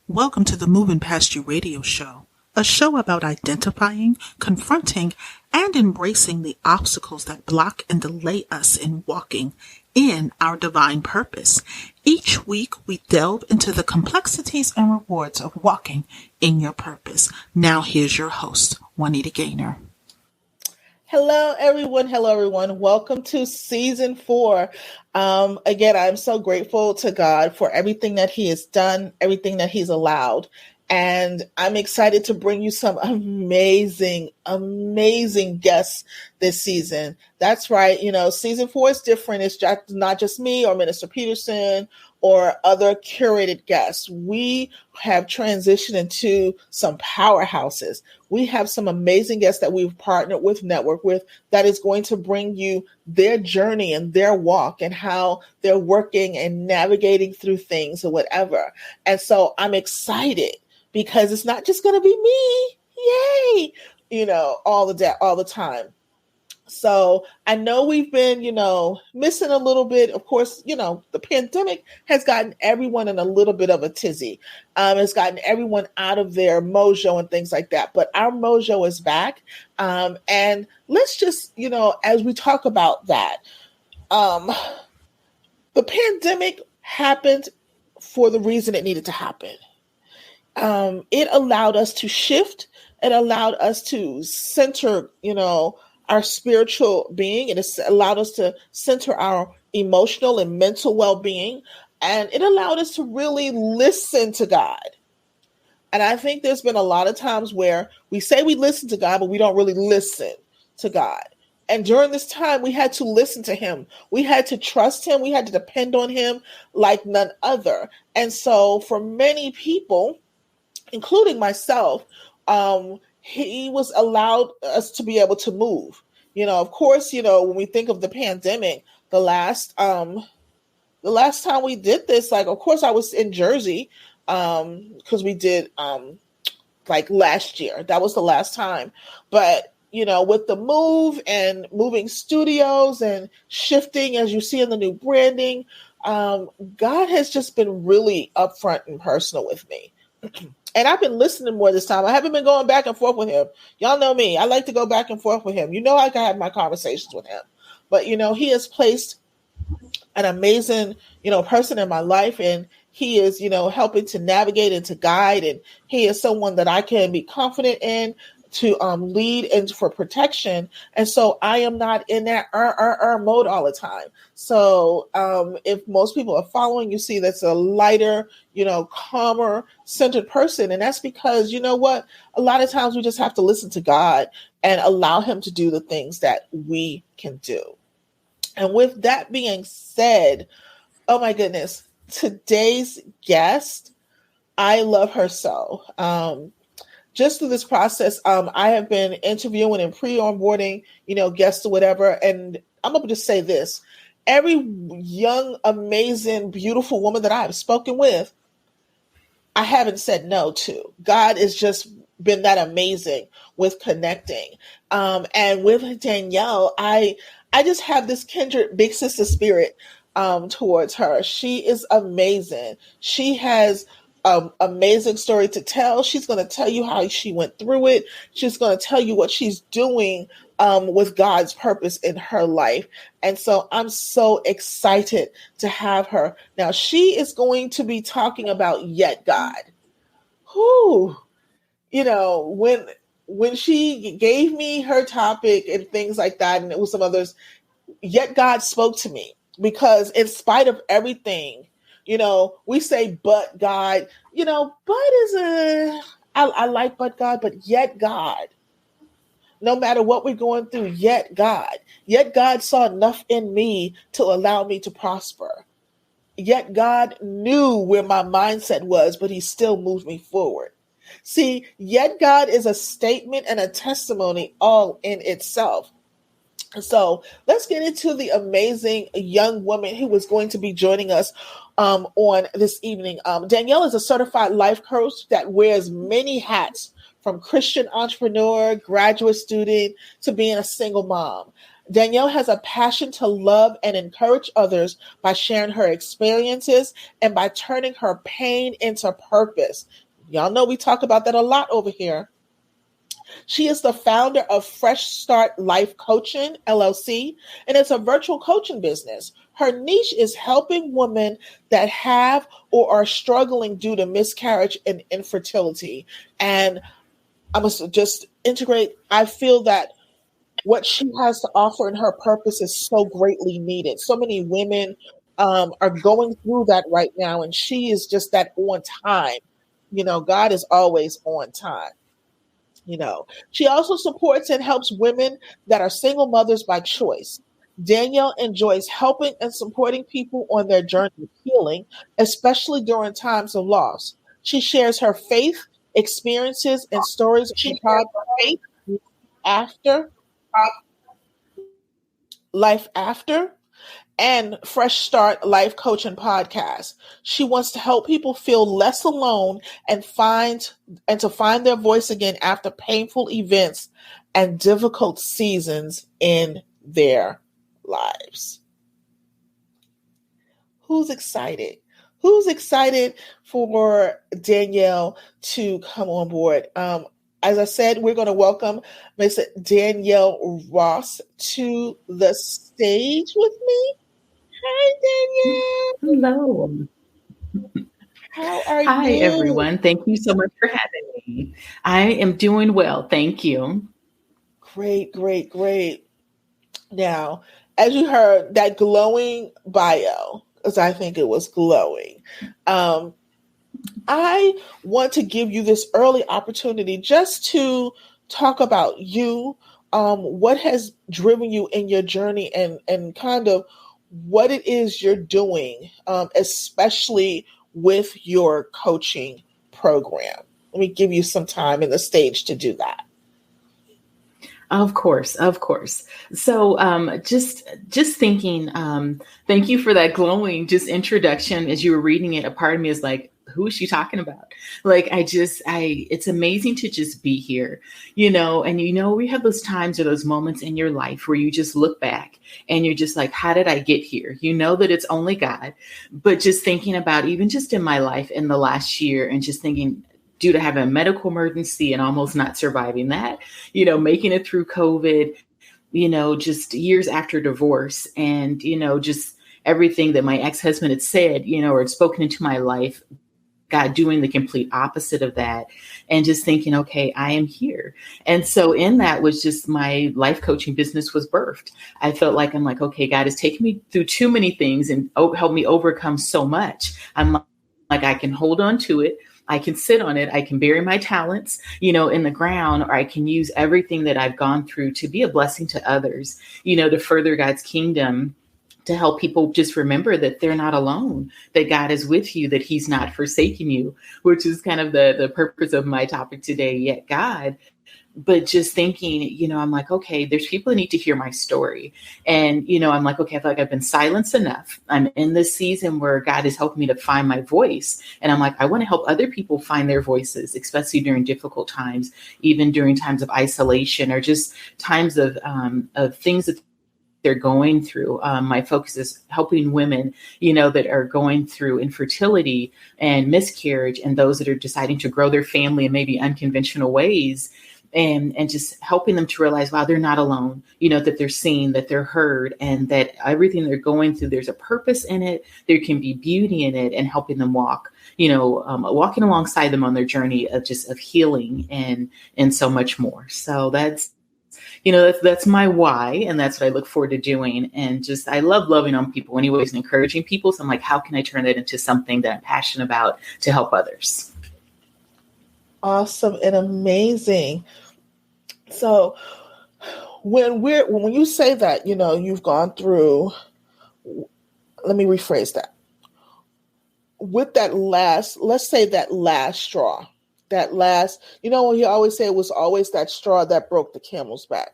Welcome to the Moving Past You radio show, a show about identifying, confronting, and embracing the obstacles that block and delay us in walking in our divine purpose. Each week, we delve into the complexities and rewards of walking in your purpose. Now, here's your host, Juanita Gaynor. Hello, everyone. Hello, everyone. Welcome to season 4. Again, I'm so grateful to God for everything that He has done, everything that He's allowed. And I'm excited to bring you some amazing guests this season. That's right. You know, season 4 is different. It's not just me or Minister Peterson or other curated guests. We have transitioned into some powerhouses. We have some amazing guests that we've partnered with, networked with, that is going to bring you their journey and their walk and how they're working and navigating through things or whatever. And so I'm excited because it's not just going to be me, yay, all the time. So I know we've been, missing a little bit. Of course, the pandemic has gotten everyone in a little bit of a tizzy. It's gotten everyone out of their mojo and things like that. But our mojo is back. And let's just, as we talk about that, the pandemic happened for the reason it needed to happen. It allowed us to shift. It allowed us to center, our spiritual being. It has allowed us to center our emotional and mental well-being. And it allowed us to really listen to God. And I think there's been a lot of times where we say we listen to God, but we don't really listen to God. And during this time, we had to listen to Him. We had to trust Him. We had to depend on Him like none other. And so for many people, including myself, He was allowed us to be able to move. Of course, when we think of the pandemic, the last time we did this, of course I was in Jersey, because we did, last year. That was the last time. But, with the move and moving studios and shifting, as you see in the new branding, God has just been really upfront and personal with me. And I've been listening more this time. I haven't been going back and forth with Him. Y'all know me. I like to go back and forth with Him. I can have my conversations with Him. But, He has placed an amazing, person in my life. And He is, helping to navigate and to guide. And He is someone that I can be confident in to lead and for protection. And so I am not in that mode all the time. So if most people are following, you see that's a lighter, calmer, centered person. And that's because, a lot of times we just have to listen to God and allow Him to do the things that we can do. And with that being said, oh my goodness, today's guest, I love her so. Just through this process, I have been interviewing and pre-onboarding, guests or whatever. And I'm going to just say this. Every young, amazing, beautiful woman that I have spoken with, I haven't said no to. God has just been that amazing with connecting. And with Danielle, I just have this kindred big sister spirit towards her. She is amazing. She has amazing story to tell. She's going to tell you how she went through it. She's going to tell you what she's doing with God's purpose in her life. And so I'm so excited to have her. Now, she is going to be talking about yet God. Whew. When she gave me her topic and things like that, and it was some others, yet God spoke to me, because in spite of everything, we say, but God, but is I like but God, but yet God, no matter what we're going through, yet God saw enough in me to allow me to prosper. Yet God knew where my mindset was, but He still moved me forward. See, yet God is a statement and a testimony all in itself. So let's get into the amazing young woman who is going to be joining us on this evening. Danielle is a certified life coach that wears many hats, from Christian entrepreneur, graduate student, to being a single mom. Danielle has a passion to love and encourage others by sharing her experiences and by turning her pain into purpose. Y'all know we talk about that a lot over here. She is the founder of Fresh Start Life Coaching, LLC, and it's a virtual coaching business. Her niche is helping women that have or are struggling due to miscarriage and infertility. And I must just integrate, I feel that what she has to offer in her purpose is so greatly needed. So many women are going through that right now, and she is just that on time. God is always on time. She also supports and helps women that are single mothers by choice. Danielle enjoys helping and supporting people on their journey of healing, especially during times of loss. She shares her faith, experiences, and stories on the podcast after Life After and Fresh Start Life Coaching Podcast. She wants to help people feel less alone and to find their voice again after painful events and difficult seasons in their lives. Who's excited? Who's excited for Danielle to come on board? As I said, we're going to welcome Miss Danielle Ross to the stage with me. Hi, Danielle. Hello. How are Hi, you? everyone. Thank you so much for having me. I am doing well. Thank you. Great, great, great. Now, as you heard, that glowing bio, because I think it was glowing, I want to give you this early opportunity just to talk about you, what has driven you in your journey, and kind of what it is you're doing, especially with your coaching program. Let me give you some time in the stage to do that. Of course, of course. So, just thinking. Thank you for that glowing just introduction. As you were reading it, a part of me is like, who is she talking about? Like, it's amazing to just be here, and we have those times or those moments in your life where you just look back and you're just like, how did I get here? You know that it's only God, but just thinking about even just in my life in the last year and just thinking, due to having a medical emergency and almost not surviving that, making it through COVID, just years after divorce and, just everything that my ex-husband had said, or had spoken into my life, God doing the complete opposite of that and just thinking, okay, I am here. And so in that was just my life coaching business was birthed. I felt like, I'm like, okay, God has taken me through too many things and helped me overcome so much. I'm like, I can hold on to it. I can sit on it. I can bury my talents, in the ground, or I can use everything that I've gone through to be a blessing to others, to further God's kingdom, to help people just remember that they're not alone, that God is with you, that he's not forsaken you, which is kind of the purpose of my topic today, yet God. But just thinking, I'm like, okay, there's people that need to hear my story. And, I'm like, okay, I feel like I've been silenced enough. I'm in this season where God has helped me to find my voice. And I'm like, I want to help other people find their voices, especially during difficult times, even during times of isolation or just times of things that they're going through. My focus is helping women, that are going through infertility and miscarriage and those that are deciding to grow their family in maybe unconventional ways. And just helping them to realize, wow, they're not alone, that they're seen, that they're heard, and that everything they're going through, there's a purpose in it. There can be beauty in it, and helping them walk, walking alongside them on their journey of healing and so much more. So that's my why. And that's what I look forward to doing. And I love loving on people anyways and encouraging people. So I'm like, how can I turn that into something that I'm passionate about to help others? Awesome and amazing. So when you say that, you've gone through, let me rephrase that. With that let's say that last straw, when you always say it was always that straw that broke the camel's back.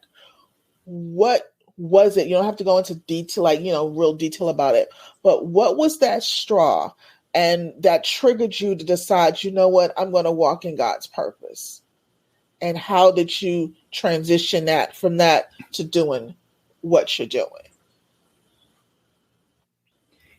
What was it? You don't have to go into detail, real detail about it, but what was that straw and that triggered you to decide, I'm going to walk in God's purpose? And how did you transition that from that to doing what you're doing?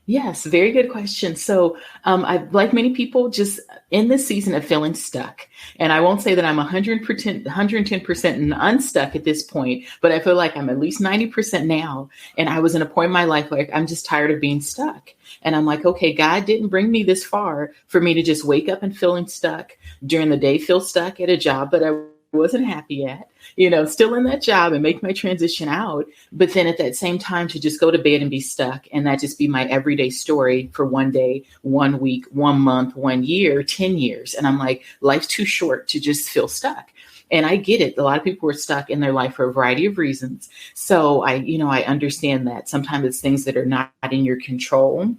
Yes, very good question. So, I, like many people, just in this season of feeling stuck. And I won't say that I'm 100%, 110% unstuck at this point, but I feel like I'm at least 90% now. And I was in a point in my life like I'm just tired of being stuck. And I'm like, okay, God didn't bring me this far for me to just wake up and feeling stuck during the day, feel stuck at a job that I wasn't happy at, still in that job and make my transition out. But then at that same time to just go to bed and be stuck and that just be my everyday story for one day, 1 week, 1 month, 1 year, 10 years. And I'm like, life's too short to just feel stuck. And I get it. A lot of people are stuck in their life for a variety of reasons. So I understand that sometimes it's things that are not in your control.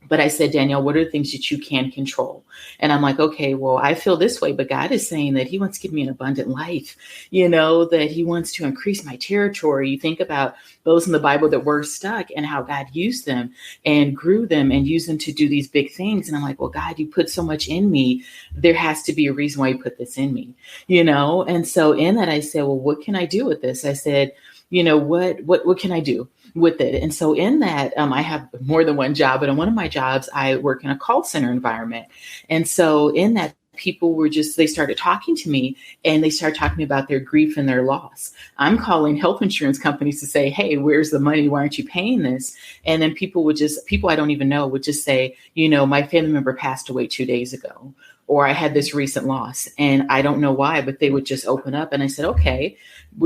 But I said, Danielle, what are the things that you can control? And I'm like, okay, well, I feel this way, but God is saying that he wants to give me an abundant life, that he wants to increase my territory. You think about those in the Bible that were stuck and how God used them and grew them and used them to do these big things. And I'm like, well, God, you put so much in me. There has to be a reason why you put this in me, And so in that, I said, well, what can I do with this? I said, what can I do with it? And so in that, I have more than one job, but in one of my jobs, I work in a call center environment. And so in that, people they started talking to me and they started talking about their grief and their loss. I'm calling health insurance companies to say, hey, where's the money? Why aren't you paying this? And then people I don't even know would just say, my family member passed away 2 days ago, or I had this recent loss and I don't know why, but they would just open up. And I said, okay,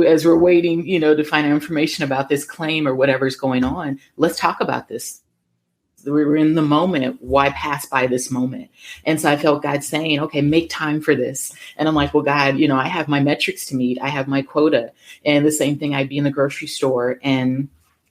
as we're waiting, to find out information about this claim or whatever's going on, let's talk about this. We were in the moment. Why pass by this moment? And so I felt God saying, okay, make time for this. And I'm like, well, God, I have my metrics to meet. I have my quota. And the same thing, I'd be in the grocery store and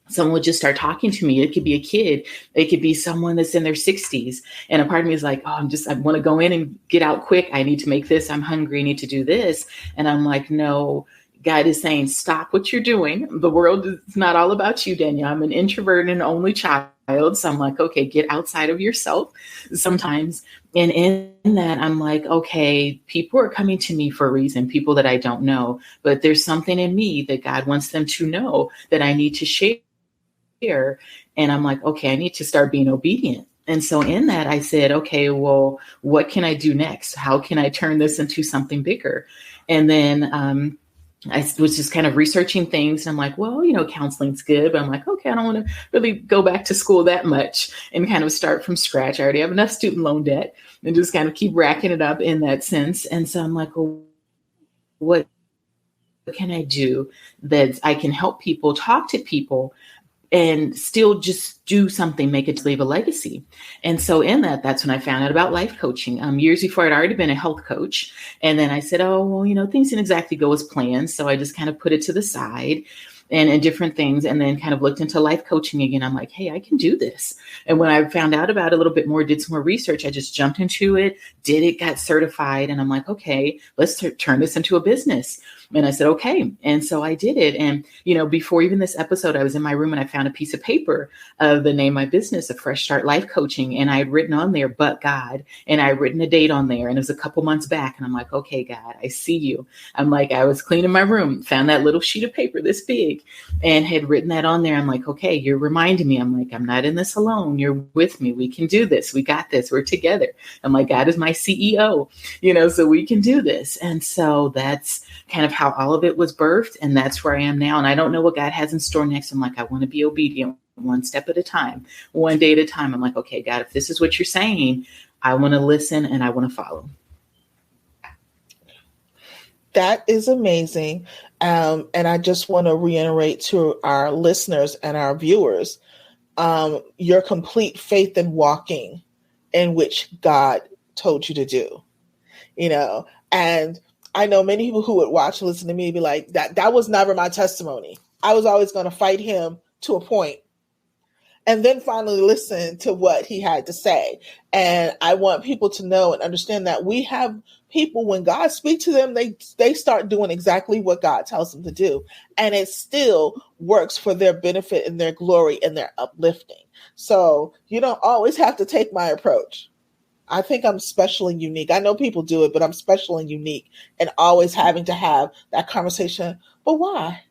someone would just start talking to me. It could be a kid. It could be someone that's in their 60s. And a part of me is like, oh, I want to go in and get out quick. I need to make this. I'm hungry. I need to do this. And I'm like, no. God is saying, stop what you're doing. The world is not all about you, Danielle. I'm an introvert and only child. So I'm like, okay, get outside of yourself sometimes. And in that, I'm like, okay, people are coming to me for a reason, people that I don't know, but there's something in me that God wants them to know that I need to share. And I'm like, okay, I need to start being obedient. And so in that, I said, okay, well, what can I do next? How can I turn this into something bigger? And then, I was just kind of researching things. And I'm like, well, counseling's good. But I'm like, okay, I don't want to really go back to school that much and kind of start from scratch. I already have enough student loan debt and just kind of keep racking it up in that sense. And so I'm like, well, what can I do that I can help people, talk to people, and still just do something, make it to leave a legacy. And so in that's when I found out about life coaching. Years before, I'd already been a health coach. And then I said, oh, well, things didn't exactly go as planned. So I just kind of put it to the side and different things, and then kind of looked into life coaching again. I'm like, hey, I can do this. And when I found out about it a little bit more, did some more research, I just jumped into it, did it, got certified. And I'm like, okay, let's turn this into a business. And I said, okay. And so I did it. And, before even this episode, I was in my room and I found a piece of paper of the name of my business, A Fresh Start Life Coaching. And I had written on there, but God, and I had written a date on there. And it was a couple months back. And I'm like, okay, God, I see you. I'm like, I was cleaning my room, found that little sheet of paper this big and had written that on there. I'm like, okay, you're reminding me. I'm like, I'm not in this alone. You're with me. We can do this. We got this. We're together. I'm like, God is my CEO, so we can do this. And so that's kind of how all of it was birthed. And that's where I am now. And I don't know what God has in store next. I'm like, I want to be obedient one step at a time, one day at a time. I'm like, okay, God, if this is what you're saying, I want to listen and I want to follow. That is amazing. And I just want to reiterate to our listeners and our viewers, your complete faith in walking in which God told you to do, and I know many people who would watch and listen to me be like, that was never my testimony. I was always going to fight him to a point and then finally listen to what he had to say. And I want people to know and understand that we have people, when God speaks to them, they start doing exactly what God tells them to do. And it still works for their benefit and their glory and their uplifting. So you don't always have to take my approach. I think I'm special and unique. I know people do it, but I'm special and unique and always having to have that conversation. But why?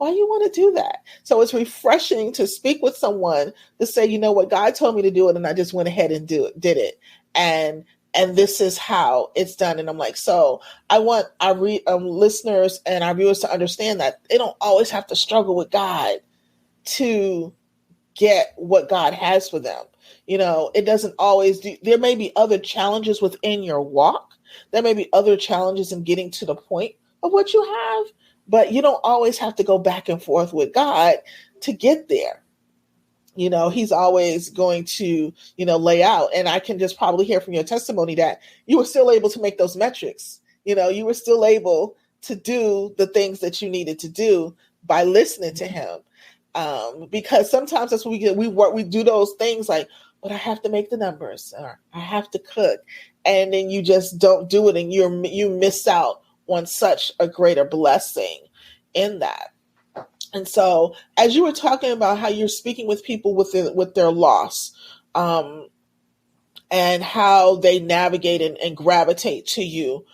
why you want to do that? So it's refreshing to speak with someone to say, you know what, God told me to do it, and I just went ahead and did it. And this is how it's done. And I'm like, so I want our listeners and our viewers to understand that they don't always have to struggle with God to get what God has for them. You know, it doesn't always there may be other challenges within your walk. There may be other challenges in getting to the point of what you have, but you don't always have to go back and forth with God to get there. You know, he's always going to, you know, lay out. And I can just probably hear from your testimony that you were still able to make those metrics. You know, you were still able to do the things that you needed to do by listening to him. Because sometimes that's what we do those things like, but I have to make the numbers, or I have to cook. And then you just don't do it, and you miss out on such a greater blessing in that. And so, as you were talking about how you're speaking with people with their loss, and how they navigate and gravitate to you,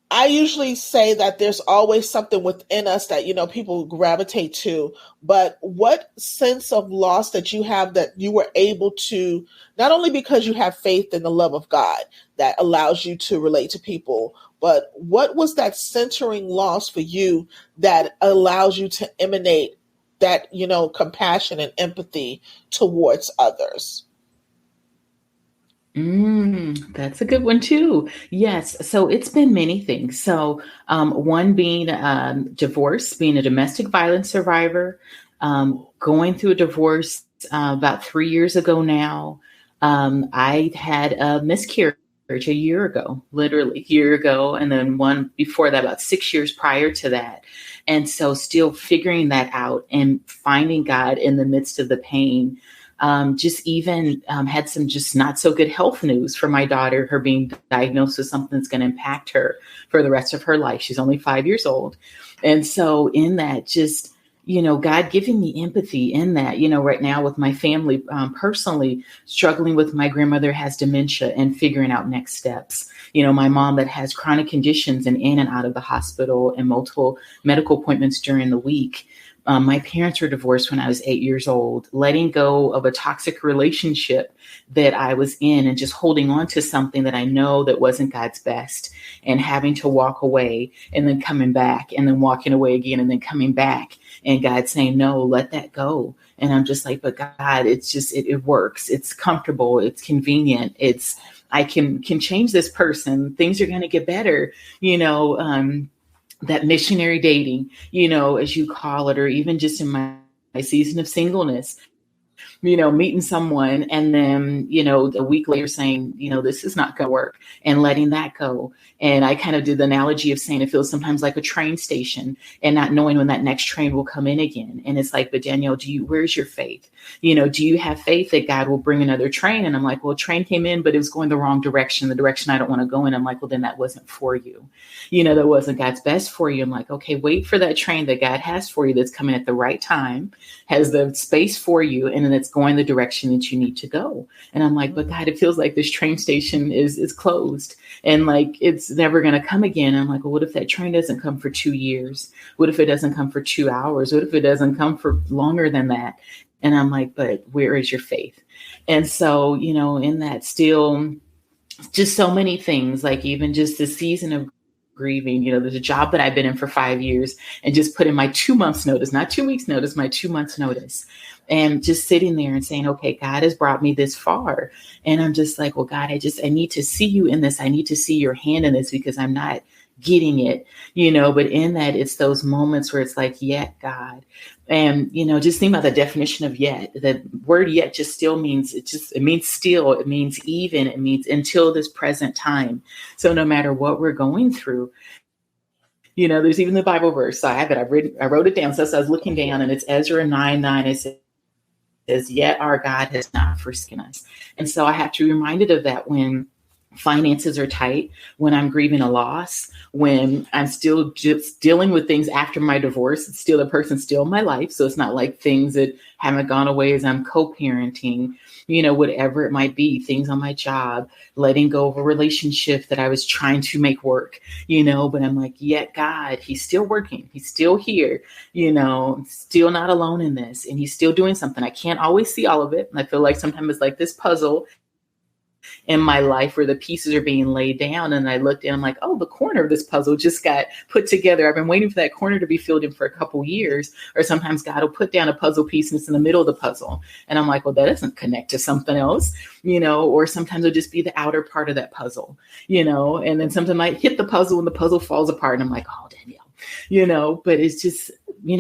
I usually say that there's always something within us that, you know, people gravitate to. But what sense of loss that you have that you were able to, not only because you have faith in the love of God that allows you to relate to people, but what was that centering loss for you that allows you to emanate that, you know, compassion and empathy towards others? That's a good one too. Yes. So it's been many things. So one being divorce, being a domestic violence survivor, going through a divorce about 3 years ago now. I had a miscarriage a year ago, literally a year ago. And then one before that, about 6 years prior to that. And so still figuring that out and finding God in the midst of the pain. Just even had some just not so good health news for my daughter, her being diagnosed with something that's going to impact her for the rest of her life. She's only 5 years old. And so in that, just, you know, God giving me empathy in that, you know, right now with my family, personally struggling with my grandmother has dementia and figuring out next steps. You know, my mom that has chronic conditions and in and out of the hospital and multiple medical appointments during the week. My parents were divorced when I was 8 years old, letting go of a toxic relationship that I was in and just holding on to something that I know that wasn't God's best, and having to walk away and then coming back and then walking away again and then coming back, and God saying, no, let that go. And I'm just like, but God, it's just, it works. It's comfortable. It's convenient. I can change this person. Things are going to get better, you know, that missionary dating, you know, as you call it, or even just in my season of singleness, you know, meeting someone and then, you know, a week later saying, you know, this is not going to work, and letting that go. And I kind of did the analogy of saying it feels sometimes like a train station and not knowing when that next train will come in again. And it's like, but Danielle, where's your faith? You know, do you have faith that God will bring another train? And I'm like, well, train came in, but it was going the wrong direction, the direction I don't want to go in. I'm like, well, then that wasn't for you. You know, that wasn't God's best for you. I'm like, okay, wait for that train that God has for you that's coming at the right time, has the space for you, and then it's going the direction that you need to go. And I'm like, but God, it feels like this train station is closed and like it's never going to come again. And I'm like, well, what if that train doesn't come for 2 years? What if it doesn't come for 2 hours? What if it doesn't come for longer than that? And I'm like, but where is your faith? And so, you know, in that still just so many things, like even just the season of grieving, you know, there's a job that I've been in for 5 years and just put in my 2 months notice, not 2 weeks notice, my 2 months notice. And just sitting there and saying, okay, God has brought me this far. And I'm just like, well, God, I need to see you in this. I need to see your hand in this because I'm not getting it, you know, but in that it's those moments where it's like, yet God. And, you know, just think about the definition of yet. The word yet just still means, it means still, it means even, it means until this present time. So no matter what we're going through, you know, there's even the Bible verse. So I have it. I wrote it down. So I was looking down and it's Ezra 9:9. It says, yet our God has not forsaken us. And so I have to be reminded of that when finances are tight, when I'm grieving a loss, when I'm still just dealing with things after my divorce. It's still, the person's still in my life. So it's not like things that haven't gone away as I'm co-parenting, whatever it might be, things on my job, letting go of a relationship that I was trying to make work, but I'm like, yet God, he's still working. He's still here, still not alone in this. And he's still doing something. I can't always see all of it. And I feel like sometimes it's like this puzzle in my life where the pieces are being laid down. And I looked and I'm like, oh, the corner of this puzzle just got put together. I've been waiting for that corner to be filled in for a couple years. Or sometimes God will put down a puzzle piece and it's in the middle of the puzzle. And I'm like, well, that doesn't connect to something else, or sometimes it'll just be the outer part of that puzzle, and then something might hit the puzzle and the puzzle falls apart. And I'm like, oh, Danielle, but it's just,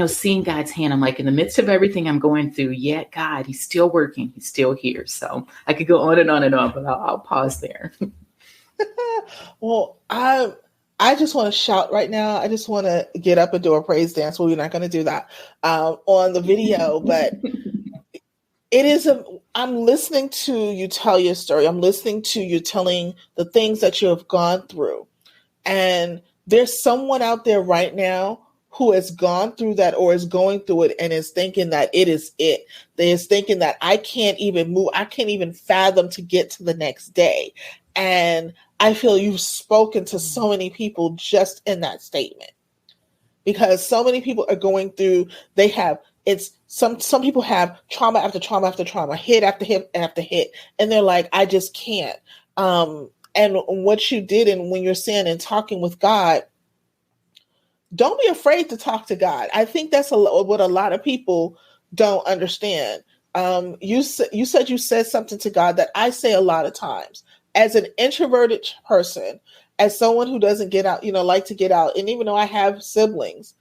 seeing God's hand. I'm like, in the midst of everything I'm going through, yet God, he's still working. He's still here. So I could go on and on and on, but I'll pause there. Well, I just want to shout right now. I just want to get up and do a praise dance. Well, we're not going to do that on the video, but I'm listening to you tell your story. I'm listening to you telling the things that you have gone through. And there's someone out there right now who has gone through that or is going through it and is thinking that it is it. They is thinking that I can't even move. I can't even fathom to get to the next day. And I feel you've spoken to so many people just in that statement, because so many people are going through, some people have trauma after trauma after trauma, hit after hit after hit. And they're like, I just can't. And what you did, and when you're saying and talking with God, don't be afraid to talk to God. I think that's what a lot of people don't understand. You said you said something to God that I say a lot of times. As an introverted person, as someone who doesn't get out, like to get out, and even though I have siblings,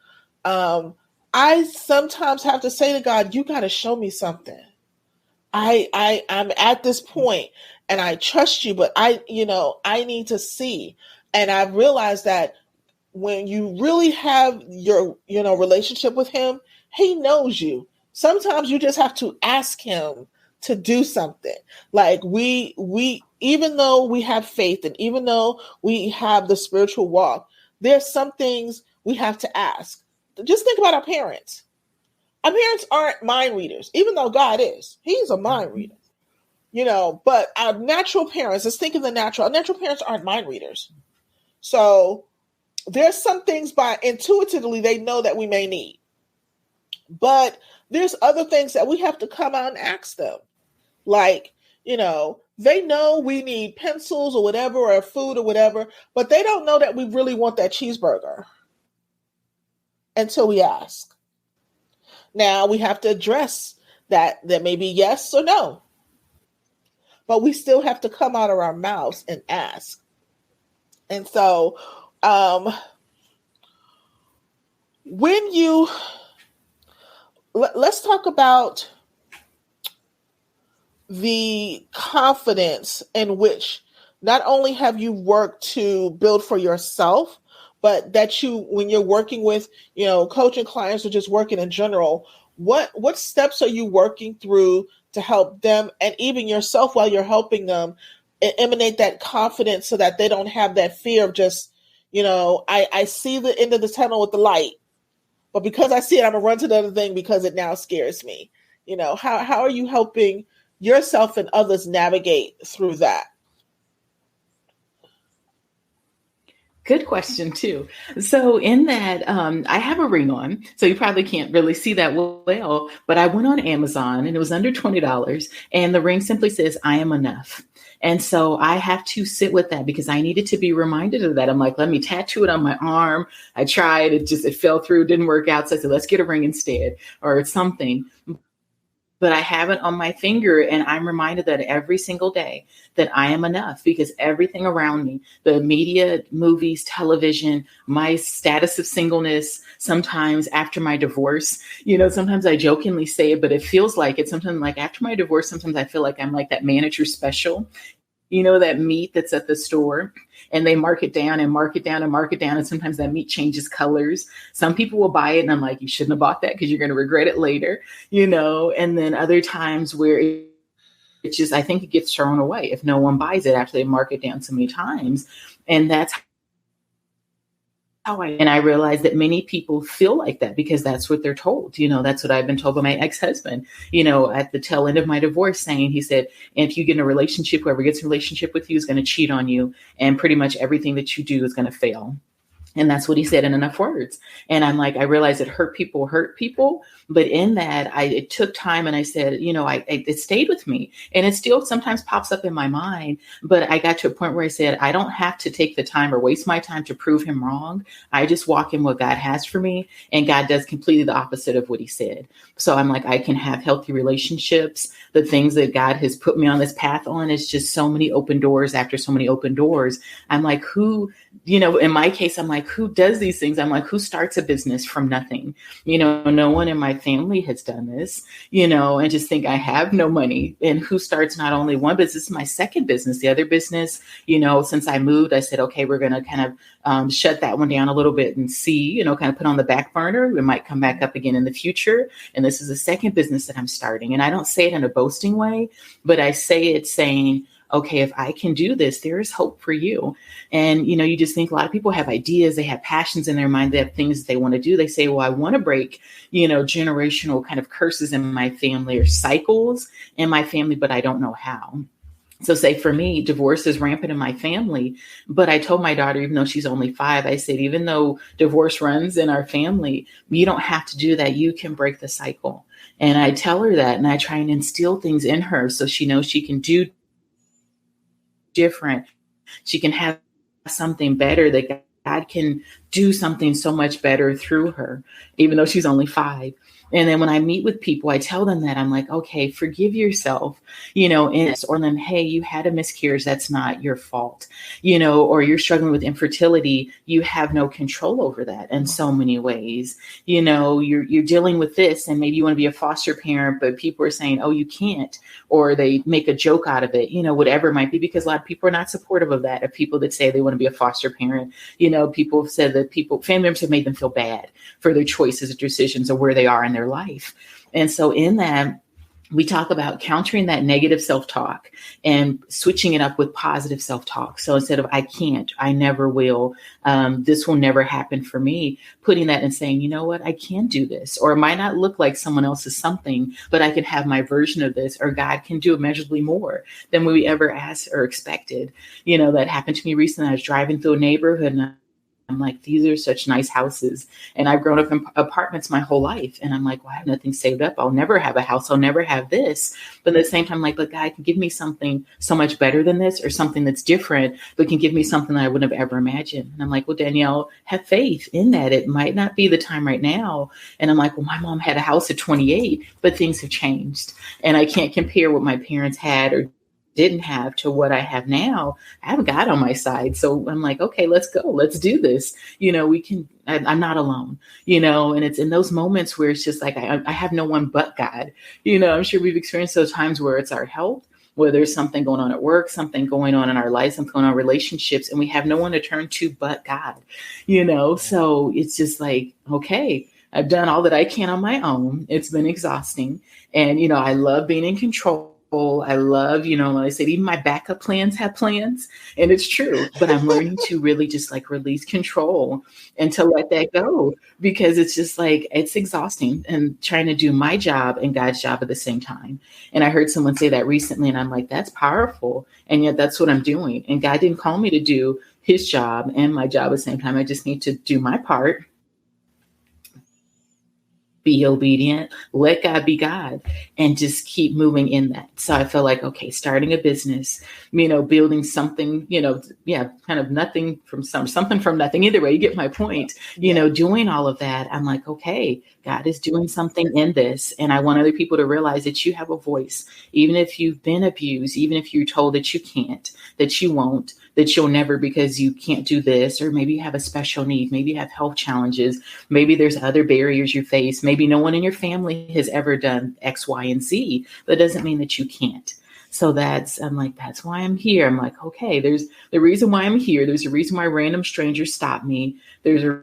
I sometimes have to say to God, you got to show me something. I'm at this point and I trust you, but I need to see. And I've realized that when you really have your, relationship with him, he knows you. Sometimes you just have to ask him to do something. Like we, even though we have faith and even though we have the spiritual walk, there's some things we have to ask. Just think about our parents. Our parents aren't mind readers, even though God is. He's a mind reader, but our natural parents, let's think of our natural parents aren't mind readers. So there's some things by intuitively they know that we may need, but there's other things that we have to come out and ask them. Like, they know we need pencils or whatever, or food or whatever, but they don't know that we really want that cheeseburger until we ask. Now we have to address that may be yes or no, but we still have to come out of our mouths and ask. And so, let's talk about the confidence in which not only have you worked to build for yourself, but that when you're working with, coaching clients or just working in general, what steps are you working through to help them and even yourself while you're helping them emanate that confidence so that they don't have that fear of just, I see the end of the tunnel with the light, but because I see it, I'm gonna run to the other thing because it now scares me. How are you helping yourself and others navigate through that? Good question too. So in that, I have a ring on, so you probably can't really see that well, but I went on Amazon and it was under $20 and the ring simply says, I am enough. And so I have to sit with that because I needed to be reminded of that. I'm like, let me tattoo it on my arm. I tried, it fell through, didn't work out. So I said, let's get a ring instead or something. But I have it on my finger and I'm reminded that every single day that I am enough because everything around me, the media, movies, television, my status of singleness, sometimes after my divorce, sometimes I jokingly say it, but it feels like it. Sometimes like after my divorce, sometimes I feel like I'm like that manager special, that meat that's at the store and they mark it down and mark it down and mark it down. And sometimes that meat changes colors. Some people will buy it and I'm like, you shouldn't have bought that because you're going to regret it later, and then other times where it's just, I think it gets thrown away if no one buys it after they mark it down so many times. And that's and I realized that many people feel like that because that's what they're told. That's what I've been told by my ex-husband, at the tail end of my divorce, saying, he said, if you get in a relationship, whoever gets in a relationship with you is going to cheat on you. And pretty much everything that you do is going to fail. And that's what he said in enough words. And I'm like, I realized that hurt people. But in that, it took time. And I said, it stayed with me. And it still sometimes pops up in my mind. But I got to a point where I said, I don't have to take the time or waste my time to prove him wrong. I just walk in what God has for me. And God does completely the opposite of what he said. So I'm like, I can have healthy relationships. The things that God has put me on this path on is just so many open doors after so many open doors. I'm like, in my case, I'm like, who does these things? I'm like, who starts a business from nothing? No one in my family has done this, and just think I have no money. And who starts not only one business, this is my second business. The other business, since I moved, I said, okay, we're going to kind of shut that one down a little bit and see, kind of put on the back burner. It might come back up again in the future. And this is the second business that I'm starting. And I don't say it in a boasting way, but I say it saying, okay, if I can do this, there is hope for you. And, you just think a lot of people have ideas, they have passions in their mind, they have things that they want to do. They say, well, I want to break, generational kind of curses in my family or cycles in my family, but I don't know how. So say for me, divorce is rampant in my family, but I told my daughter, even though she's only 5, I said, even though divorce runs in our family, you don't have to do that. You can break the cycle. And I tell her that, and I try and instill things in her so she knows she can do different. She can have something better, that God can do something so much better through her, even though she's only 5. And then when I meet with people, I tell them that I'm like, okay, forgive yourself, or them, hey, you had a miscarriage. That's not your fault, or you're struggling with infertility. You have no control over that in so many ways. You're dealing with this, and maybe you want to be a foster parent, but people are saying, oh, you can't, or they make a joke out of it, whatever it might be, because a lot of people are not supportive of that, of people that say they want to be a foster parent. People have said that family members have made them feel bad for their choices or decisions or where they are in their life. And so in that, we talk about countering that negative self-talk and switching it up with positive self-talk. So instead of, I can't, I never will, this will never happen for me, putting that and saying, you know what, I can do this, or it might not look like someone else's something, but I can have my version of this, or God can do immeasurably more than we ever asked or expected. That happened to me recently. I was driving through a neighborhood and I'm like, these are such nice houses. And I've grown up in apartments my whole life. And I'm like, well, I have nothing saved up. I'll never have a house. I'll never have this. But at the same time, like, but God can give me something so much better than this, or something that's different, but can give me something that I wouldn't have ever imagined. And I'm like, well, Danielle, have faith in that. It might not be the time right now. And I'm like, well, my mom had a house at 28, but things have changed. And I can't compare what my parents had or didn't have to what I have now. I have God on my side. So I'm like, okay, let's go. Let's do this. We can, I'm not alone, and it's in those moments where it's just like, I have no one but God. I'm sure we've experienced those times where it's our health, where there's something going on at work, something going on in our lives, something going on in relationships, and we have no one to turn to but God, so it's just like, okay, I've done all that I can on my own. It's been exhausting. And, I love being in control. I love, when I said, even my backup plans have plans, and it's true, but I'm learning to really just like release control and to let that go, because it's just like, it's exhausting and trying to do my job and God's job at the same time. And I heard someone say that recently, and I'm like, that's powerful. And yet that's what I'm doing. And God didn't call me to do his job and my job at the same time. I just need to do my part, be obedient, let God be God, and just keep moving in that. So I feel like, okay, starting a business, building something, kind of nothing from something from nothing. Either way, you get my point, doing all of that. I'm like, okay, God is doing something in this. And I want other people to realize that you have a voice, even if you've been abused, even if you're told that you can't, that you won't, that you'll never because you can't do this, or maybe you have a special need, maybe you have health challenges, maybe there's other barriers you face, maybe no one in your family has ever done X, Y, and Z. That doesn't mean that you can't. So I'm like, that's why I'm here. I'm like, okay, there's the reason why I'm here. There's a reason why random strangers stop me. There's a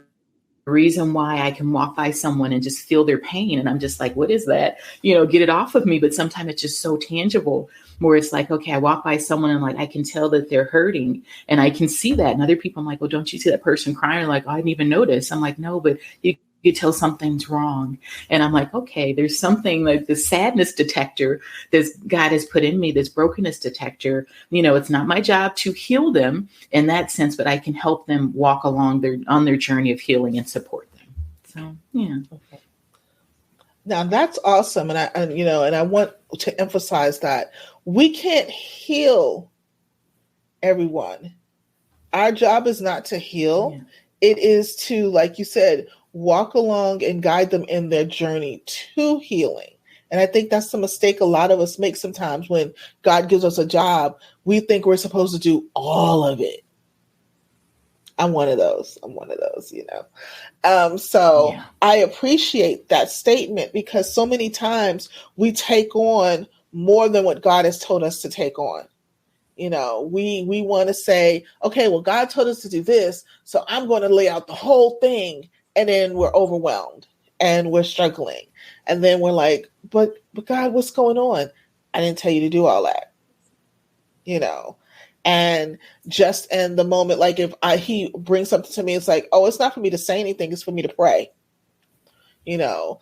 reason why I can walk by someone and just feel their pain. And I'm just like, what is that? Get it off of me. But sometimes it's just so tangible where it's like, okay, I walk by someone and like, I can tell that they're hurting and I can see that. And other people, I'm like, well, don't you see that person crying? Like, oh, I didn't even notice. I'm like, no, but you tell something's wrong. And I'm like, okay, there's something like the sadness detector that God has put in me, this brokenness detector. It's not my job to heal them in that sense, but I can help them walk along on their journey of healing and support them. So, yeah. Okay. Now that's awesome. And I want to emphasize that we can't heal everyone. Our job is not to heal. Yeah. It is to, like you said, walk along and guide them in their journey to healing. And I think that's the mistake a lot of us make sometimes when God gives us a job. We think we're supposed to do all of it. I'm one of those. So yeah. I appreciate that statement because so many times we take on more than what God has told us to take on. We want to say, okay, well, God told us to do this, so I'm going to lay out the whole thing. And then we're overwhelmed and we're struggling. And then we're like, but God, what's going on? I didn't tell you to do all that. And just in the moment, like if he brings something to me, it's like, oh, it's not for me to say anything. It's for me to pray. I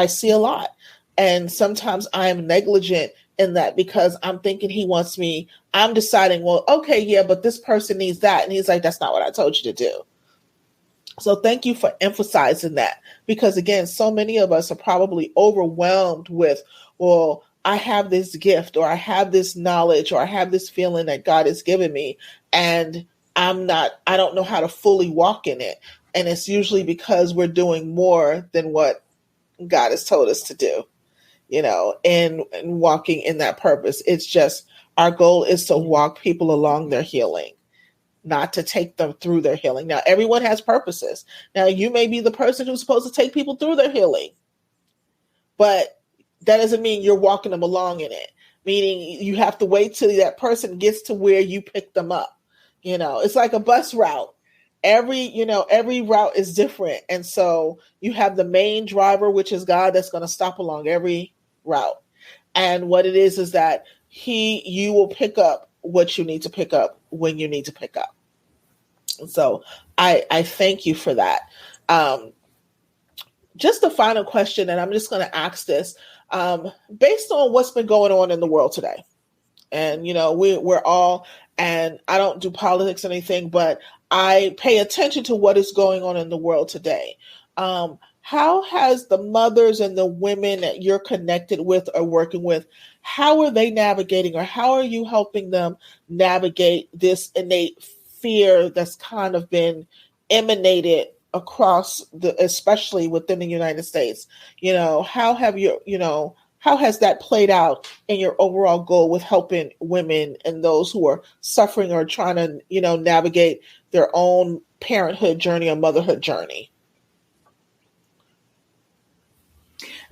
see a lot. And sometimes I am negligent in that because I'm thinking I'm deciding, well, okay, yeah, but this person needs that. And he's like, that's not what I told you to do. So thank you for emphasizing that, because again, so many of us are probably overwhelmed with, well, I have this gift or I have this knowledge or I have this feeling that God has given me and I don't know how to fully walk in it. And it's usually because we're doing more than what God has told us to do, and walking in that purpose. It's just our goal is to walk people along their healing, not to take them through their healing. Now, everyone has purposes. Now, you may be the person who's supposed to take people through their healing, but that doesn't mean you're walking them along in it. Meaning you have to wait till that person gets to where you pick them up. It's like a bus route. Every route is different. And so you have the main driver, which is God, that's going to stop along every route. And what it is that you will pick up what you need to pick up when you need to pick up. So I thank you for that. Just a final question, and I'm just going to ask this, based on what's been going on in the world today. And, we're all, and I don't do politics or anything, but I pay attention to what is going on in the world today. How has the mothers and the women that you're connected with or working with, how are they navigating, or how are you helping them navigate this innate fear that's kind of been emanated across especially within the United States? How has that played out in your overall goal with helping women and those who are suffering or trying to, navigate their own parenthood journey or motherhood journey?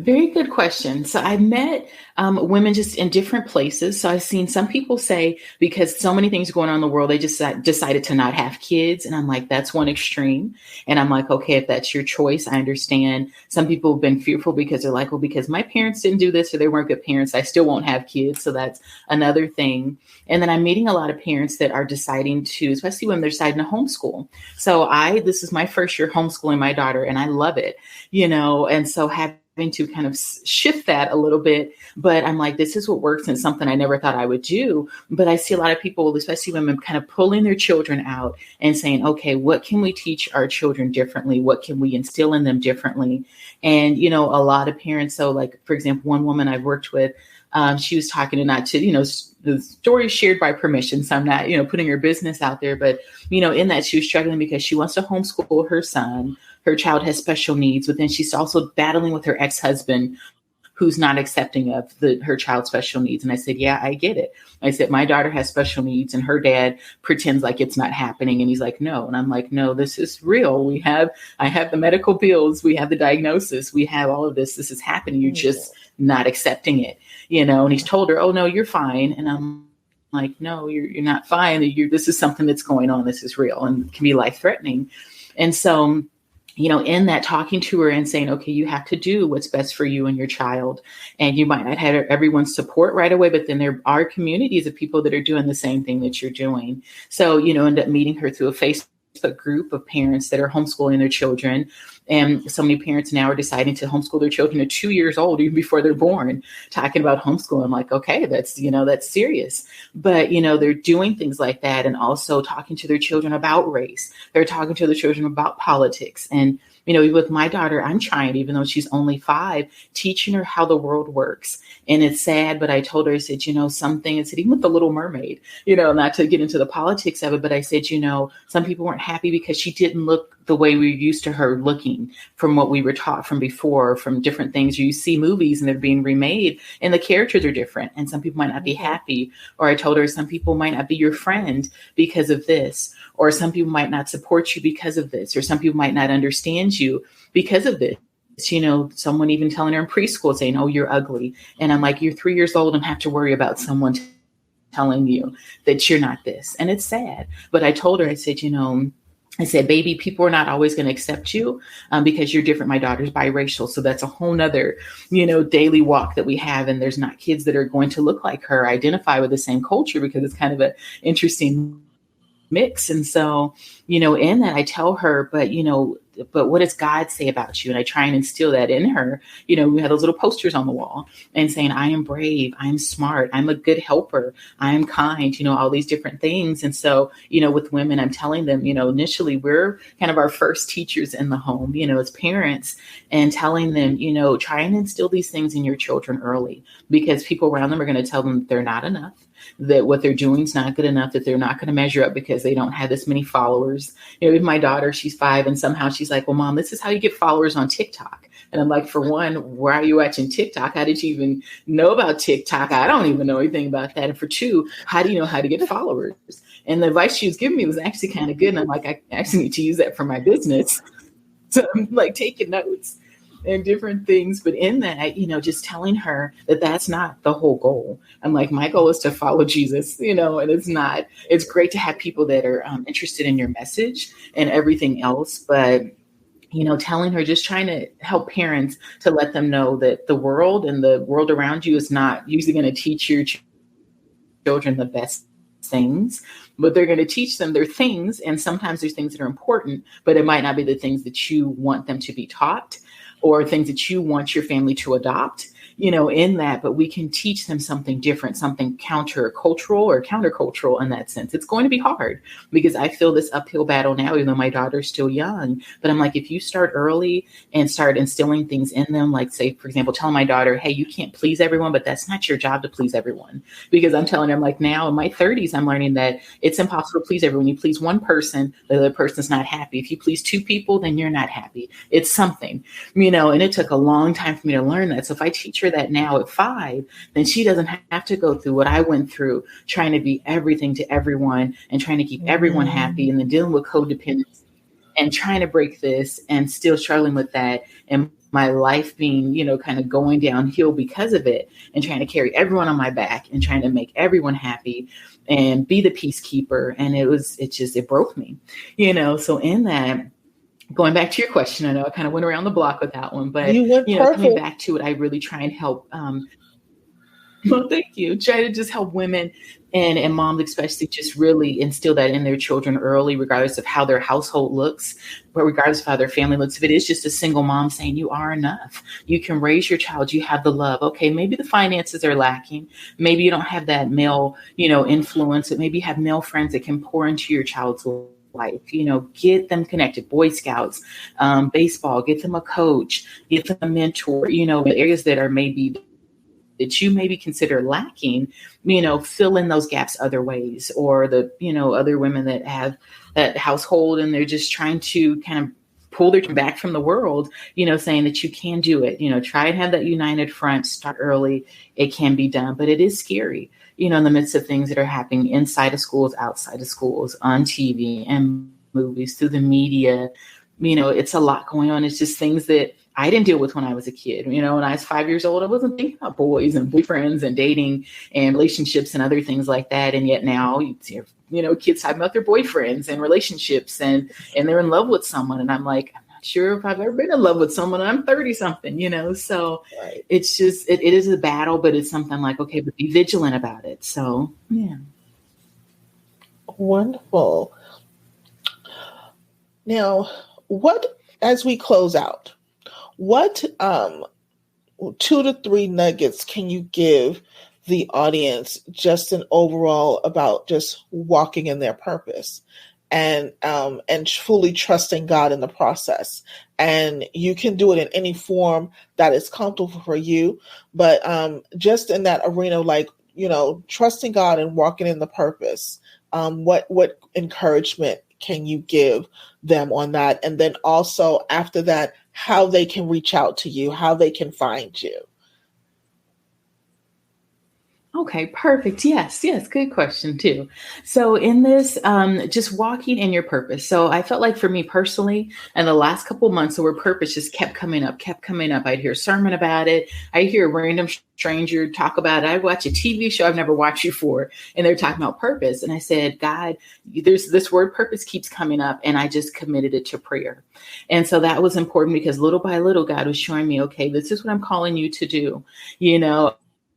Very good question. So I met women just in different places. So I've seen some people say, because so many things going on in the world, they just decided to not have kids. And I'm like, that's one extreme. And I'm like, okay, if that's your choice, I understand. Some people have been fearful because they're like, well, because my parents didn't do this or they weren't good parents, I still won't have kids. So that's another thing. And then I'm meeting a lot of parents that are deciding to, especially when they're deciding to homeschool. So this is my first year homeschooling my daughter and I love it, and so having to kind of shift that a little bit, but I'm like, this is what works and something I never thought I would do. But I see a lot of people, especially women, kind of pulling their children out and saying, okay, what can we teach our children differently? What can we instill in them differently? And, a lot of parents, so like, for example, one woman I've worked with, she was talking to not to, the story is shared by permission. So I'm not, putting her business out there, but, in that she was struggling because she wants to homeschool her son. Her child has special needs, but then she's also battling with her ex-husband who's not accepting of her child's special needs. And I said, yeah, I get it. I said, my daughter has special needs and her dad pretends like it's not happening. And he's like, no. And I'm like, no, this is real. I have the medical bills. We have the diagnosis. We have all of this. This is happening. You're just not accepting it, and he's told her, oh no, you're fine. And I'm like, no, you're not fine. This is something that's going on. This is real and can be life threatening. And so, in that, talking to her and saying, okay, you have to do what's best for you and your child. And you might not have everyone's support right away, but then there are communities of people that are doing the same thing that you're doing. So, end up meeting her through a Facebook group of parents that are homeschooling their children. And so many parents now are deciding to homeschool their children at 2 years old, even before they're born, talking about homeschooling. I'm like, okay, that's serious. But, they're doing things like that, and also talking to their children about race. They're talking to their children about politics. And, with my daughter, I'm trying, even though she's only 5, teaching her how the world works. And it's sad, but I told her, I said, something, I said, even with the Little Mermaid, not to get into the politics of it, but I said, some people weren't happy because she didn't look the way we were used to her looking from what we were taught from before, from different things. You see movies and they're being remade and the characters are different, and some people might not be happy. Or I told her, some people might not be your friend because of this, or some people might not support you because of this, or some people might not understand you because of this. Someone even telling her in preschool saying, oh, you're ugly. And I'm like, you're 3 years old and have to worry about someone telling you that you're not this. And it's sad. But I told her, I said, baby, people are not always going to accept you because you're different. My daughter's biracial. So that's a whole nother, daily walk that we have. And there's not kids that are going to look like her, identify with the same culture, because it's kind of an interesting mix. And so, in that, I tell her, but what does God say about you? And I try and instill that in her. We had those little posters on the wall and saying, I am brave, I'm smart, I'm a good helper, I am kind, all these different things. And so, with women, I'm telling them, initially we're kind of our first teachers in the home, as parents, and telling them, try and instill these things in your children early, because people around them are going to tell them they're not enough, that what they're doing is not good enough, that they're not going to measure up because they don't have this many followers. With my daughter, she's 5, and somehow she's like, well, Mom, this is how you get followers on TikTok. And I'm like, for one, why are you watching TikTok? How did you even know about TikTok? I don't even know anything about that. And for 2, how do you know how to get followers? And the advice she was giving me was actually kind of good. And I'm like, I actually need to use that for my business. So I'm like taking notes and different things. But in that, just telling her that that's not the whole goal. I'm like, my goal is to follow Jesus, and it's great to have people that are interested in your message and everything else. But, telling her, just trying to help parents to let them know that the world and the world around you is not usually going to teach your children the best things, but they're going to teach them their things. And sometimes there's things that are important, but it might not be the things that you want them to be taught, or things that you want your family to adopt, in that. But we can teach them something different, something countercultural in that sense. It's going to be hard, because I feel this uphill battle now, even though my daughter's still young. But I'm like, if you start early and start instilling things in them, like, say, for example, telling my daughter, hey, you can't please everyone, but that's not your job to please everyone. Because I'm telling her, I'm like, now in my 30s, I'm learning that it's impossible to please everyone. You please one person, the other person's not happy. If you please 2 people, then you're not happy. It's something, and it took a long time for me to learn that. So if I teach her that now at 5, then she doesn't have to go through what I went through, trying to be everything to everyone and trying to keep everyone happy, and then dealing with codependence and trying to break this and still struggling with that. And my life being, kind of going downhill because of it, and trying to carry everyone on my back and trying to make everyone happy and be the peacekeeper. And it broke me, so in that, going back to your question, I know I kind of went around the block with that one, but coming back to it, I really try and help. Well, thank you. Try to just help women and moms, especially, just really instill that in their children early, regardless of how their household looks, but regardless of how their family looks. If it is just a single mom saying you are enough, you can raise your child, you have the love. Okay, maybe the finances are lacking. Maybe you don't have that male, influence, but maybe you have male friends that can pour into your child's life, get them connected, Boy Scouts, baseball, get them a coach, get them a mentor, the areas that are maybe that you maybe consider lacking, fill in those gaps other ways. Or the, other women that have that household and they're just trying to kind of pull their back from the world, saying that you can do it, try and have that united front, start early. It can be done, but it is scary, in the midst of things that are happening inside of schools, outside of schools, on TV and movies, through the media. It's a lot going on. It's just things that I didn't deal with when I was a kid. When I was 5 years old, I wasn't thinking about boys and boyfriends and dating and relationships and other things like that. And yet now kids talking about their boyfriends and relationships and they're in love with someone. And I'm like, I'm not sure if I've ever been in love with someone. I'm 30 something, so Right. it's just, it is a battle, but it's something like, okay, but be vigilant about it. So, yeah. Wonderful. Now, as we close out, what 2 to 3 nuggets can you give the audience just an overall about just walking in their purpose and fully trusting God in the process? And you can do it in any form that is comfortable for you, but just in that arena, like, trusting God and walking in the purpose. What encouragement can you give them on that? And then also after that, how they can reach out to you, how they can find you. Okay, perfect. Yes, good question too. So in this, just walking in your purpose. So I felt like for me personally, in the last couple of months, the word purpose just kept coming up. I'd hear a sermon about it. I'd hear a random stranger talk about it. I'd watch a TV show I've never watched before, and they're talking about purpose. And I said, God, there's this word purpose keeps coming up, and I just committed it to prayer. And so that was important because little by little, God was showing me, okay, this is what I'm calling you to do.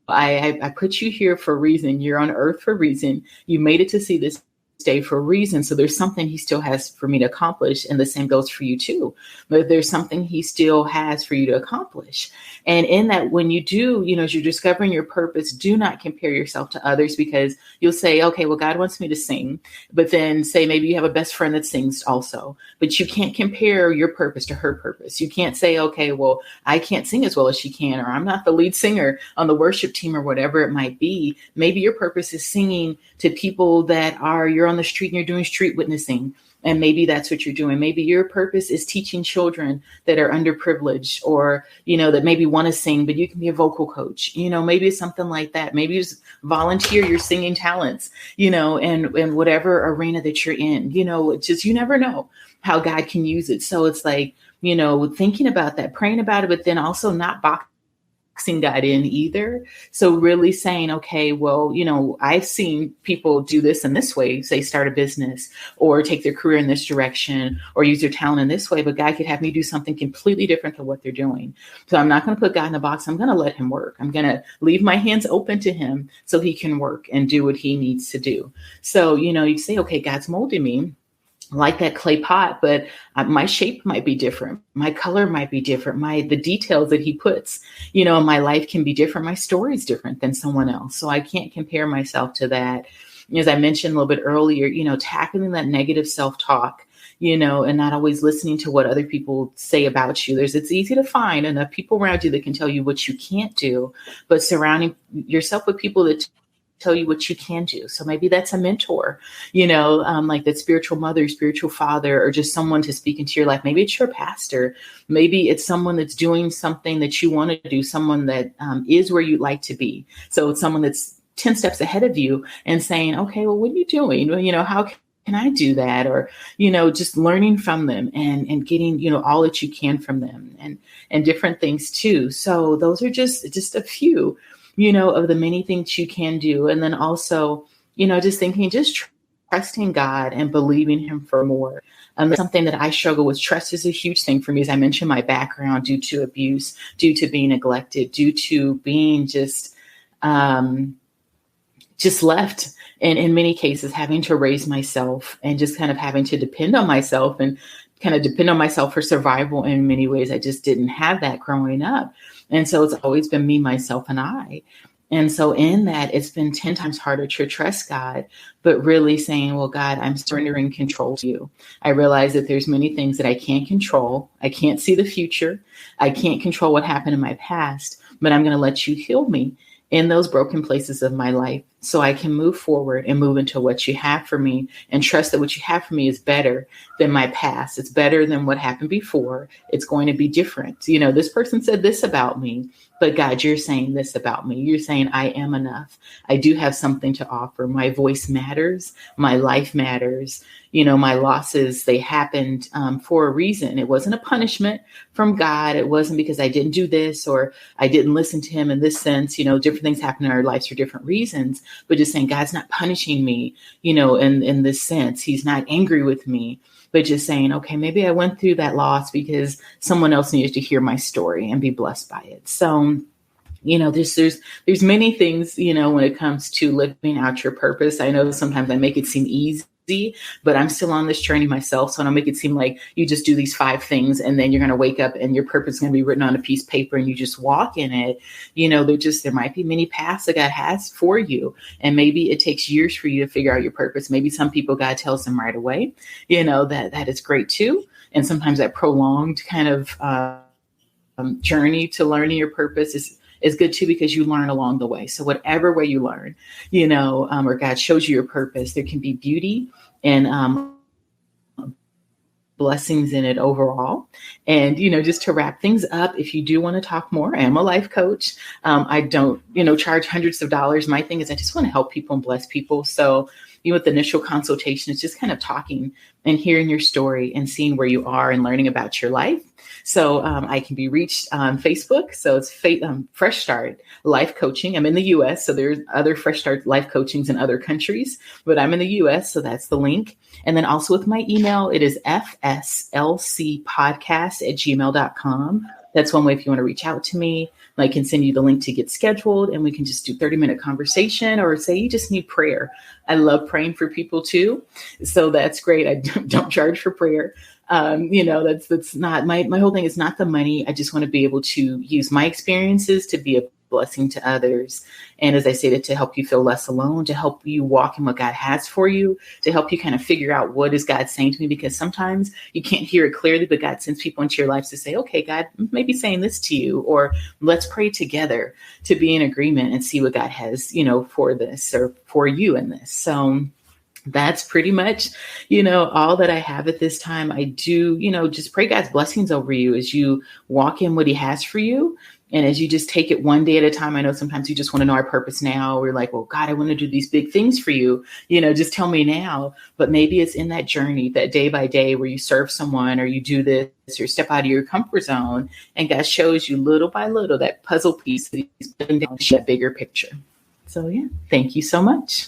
I put you here for a reason. You're on earth for a reason. You made it to see this day for a reason. So there's something he still has for me to accomplish. And the same goes for you too. But there's something he still has for you to accomplish. And in that, when you do, as you're discovering your purpose, do not compare yourself to others, because you'll say, okay, well, God wants me to sing. But then say maybe you have a best friend that sings also. But you can't compare your purpose to her purpose. You can't say, okay, well, I can't sing as well as she can, or I'm not the lead singer on the worship team, or whatever it might be. Maybe your purpose is singing to people that you're on the street and you're doing street witnessing. And maybe that's what you're doing. Maybe your purpose is teaching children that are underprivileged, or, that maybe want to sing, but you can be a vocal coach. Maybe it's something like that. Maybe you just volunteer your singing talents, and whatever arena that you're in, you never know how God can use it. So it's like, thinking about that, praying about it, but then also not boxing God in either. So really saying, okay, well, I've seen people do this in this way, say start a business or take their career in this direction or use their talent in this way, but God could have me do something completely different to what they're doing. So I'm not going to put God in a box. I'm going to let him work. I'm going to leave my hands open to him so he can work and do what he needs to do. So, you say, okay, God's molding me like that clay pot, but my shape might be different. My color might be different. The details that he puts, in my life can be different. My story is different than someone else. So I can't compare myself to that. As I mentioned a little bit earlier, tackling that negative self-talk, and not always listening to what other people say about you. It's easy to find enough people around you that can tell you what you can't do, but surrounding yourself with people that tell you what you can do. So maybe that's a mentor, like that spiritual mother, spiritual father, or just someone to speak into your life. Maybe it's your pastor. Maybe it's someone that's doing something that you want to do, someone that is where you'd like to be. So it's someone that's 10 steps ahead of you and saying, okay, well, what are you doing? How can I do that? Or, just learning from them and getting, all that you can from them and different things too. So those are just a few, of the many things you can do. And then also, just thinking, just trusting God and believing him for more. Something that I struggle with. Trust is a huge thing for me. As I mentioned, my background due to abuse, due to being neglected, due to being just left. And in many cases, having to raise myself and just kind of having to depend on myself and kind of depend on myself for survival in many ways. I just didn't have that growing up. And so it's always been me, myself, and I. And so in that, it's been 10 times harder to trust God, but really saying, well, God, I'm surrendering control to you. I realize that there's many things that I can't control. I can't see the future. I can't control what happened in my past, but I'm going to let you heal me in those broken places of my life so I can move forward and move into what you have for me, and trust that what you have for me is better than my past. It's better than what happened before. It's going to be different. You know, this person said this about me, but God, you're saying this about me. You're saying I am enough. I do have something to offer. My voice matters. My life matters. You know, my losses, they happened for a reason. It wasn't a punishment from God. It wasn't because I didn't do this or I didn't listen to him in this sense. You know, different things happen in our lives for different reasons, but just saying God's not punishing me, you know, in this sense. He's not angry with me, but just saying, okay, maybe I went through that loss because someone else needed to hear my story and be blessed by it. So, you know, there's many things, you know, when it comes to living out your purpose. I know sometimes I make it seem easy, but I'm still on this journey myself. So I don't make it seem like you just do these 5 things and then you're going to wake up and your purpose is going to be written on a piece of paper and you just walk in it. You know, there might be many paths that God has for you. And maybe it takes years for you to figure out your purpose. Maybe some people, God tells them right away, you know, that is great too. And sometimes that prolonged kind of journey to learning your purpose is good too, because you learn along the way. So whatever way you learn, you know, or God shows you your purpose, there can be beauty and blessings in it overall. And, you know, just to wrap things up, if you do want to talk more, I am a life coach. I don't, you know, charge hundreds of dollars. My thing is I just want to help people and bless people. So, you know, with the initial consultation, it's just kind of talking and hearing your story and seeing where you are and learning about your life. So I can be reached on Facebook. So it's Fresh Start Life Coaching. I'm in the US, so there's other Fresh Start Life Coachings in other countries, but I'm in the US, so that's the link. And then also with my email, it is fslcpodcast@gmail.com. That's one way if you want to reach out to me. I can send you the link to get scheduled and we can just do 30-minute conversation, or say you just need prayer. I love praying for people too. So that's great. I don't charge for prayer. You know, that's not my whole thing is not the money. I just want to be able to use my experiences to be a blessing to others. And as I stated, to help you feel less alone, to help you walk in what God has for you, to help you kind of figure out what is God saying to me, because sometimes you can't hear it clearly, but God sends people into your lives to say, okay, God may be saying this to you, or let's pray together to be in agreement and see what God has, you know, for this or for you in this. So that's pretty much, you know, all that I have at this time. I do, you know, just pray God's blessings over you as you walk in what he has for you. And as you just take it one day at a time. I know sometimes you just want to know our purpose now. We're like, well, God, I want to do these big things for you. You know, just tell me now. But maybe it's in that journey, that day by day where you serve someone or you do this or step out of your comfort zone. And God shows you little by little that puzzle piece that he's putting down that bigger picture. So, yeah, thank you so much.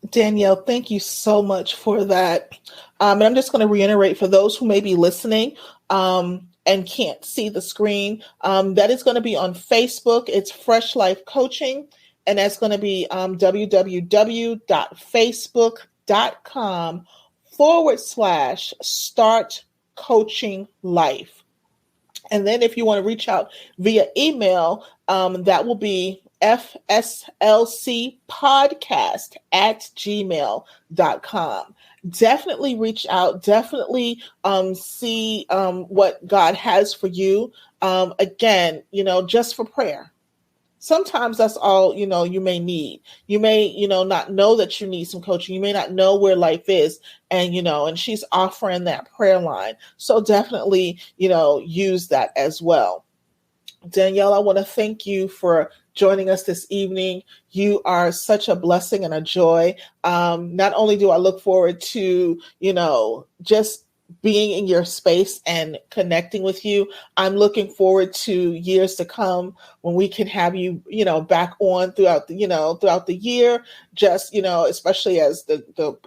Danielle, thank you so much for that. And I'm just going to reiterate for those who may be listening and can't see the screen, that is going to be on Facebook. It's Fresh Life Coaching, and that's going to be www.facebook.com/start coaching life. And then if you want to reach out via email, that will be fslcpodcast@gmail.com. Definitely reach out. Definitely see what God has for you. Again, you know, just for prayer. Sometimes that's all, you know, you may need. You may, you know, not know that you need some coaching. You may not know where life is. And, you know, and she's offering that prayer line. So definitely, you know, use that as well. Danielle, I want to thank you for joining us this evening. You are such a blessing and a joy. Not only do I look forward to, you know, just being in your space and connecting with you, I'm looking forward to years to come when we can have you, you know, back on throughout the year, just, you know, especially as the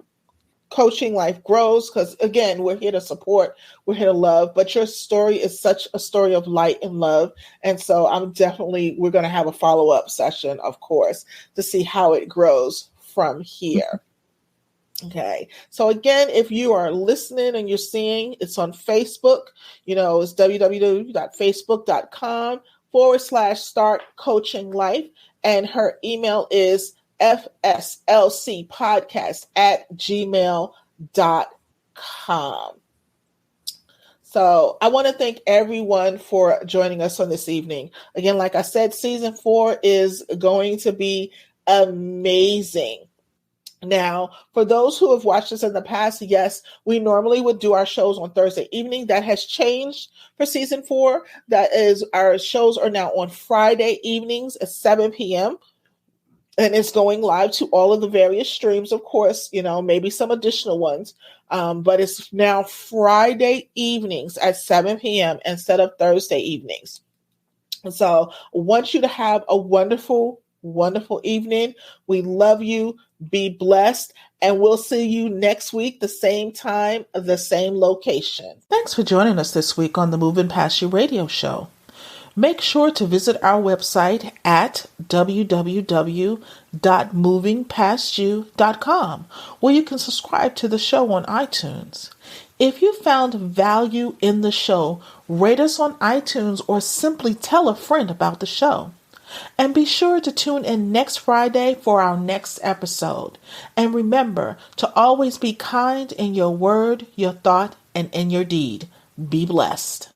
coaching life grows, because again, we're here to support, we're here to love, but your story is such a story of light and love. And so we're going to have a follow-up session, of course, to see how it grows from here. Okay. So again, if you are listening and you're seeing, it's on Facebook, you know, it's www.facebook.com/start coaching life. And her email is fslcpodcast@gmail.com. So I want to thank everyone for joining us on this evening. Again, like I said, season 4 is going to be amazing. Now, for those who have watched us in the past, yes, we normally would do our shows on Thursday evening. That has changed for season 4. That is, our shows are now on Friday evenings at 7 p.m. And it's going live to all of the various streams, of course, maybe some additional ones. But it's now Friday evenings at 7 p.m. instead of Thursday evenings. So I want you to have a wonderful, wonderful evening. We love you. Be blessed. And we'll see you next week, the same time, the same location. Thanks for joining us this week on the Moving Past You radio show. Make sure to visit our website at www.movingpastyou.com, where you can subscribe to the show on iTunes. If you found value in the show, rate us on iTunes or simply tell a friend about the show. And be sure to tune in next Friday for our next episode. And remember to always be kind in your word, your thought, and in your deed. Be blessed.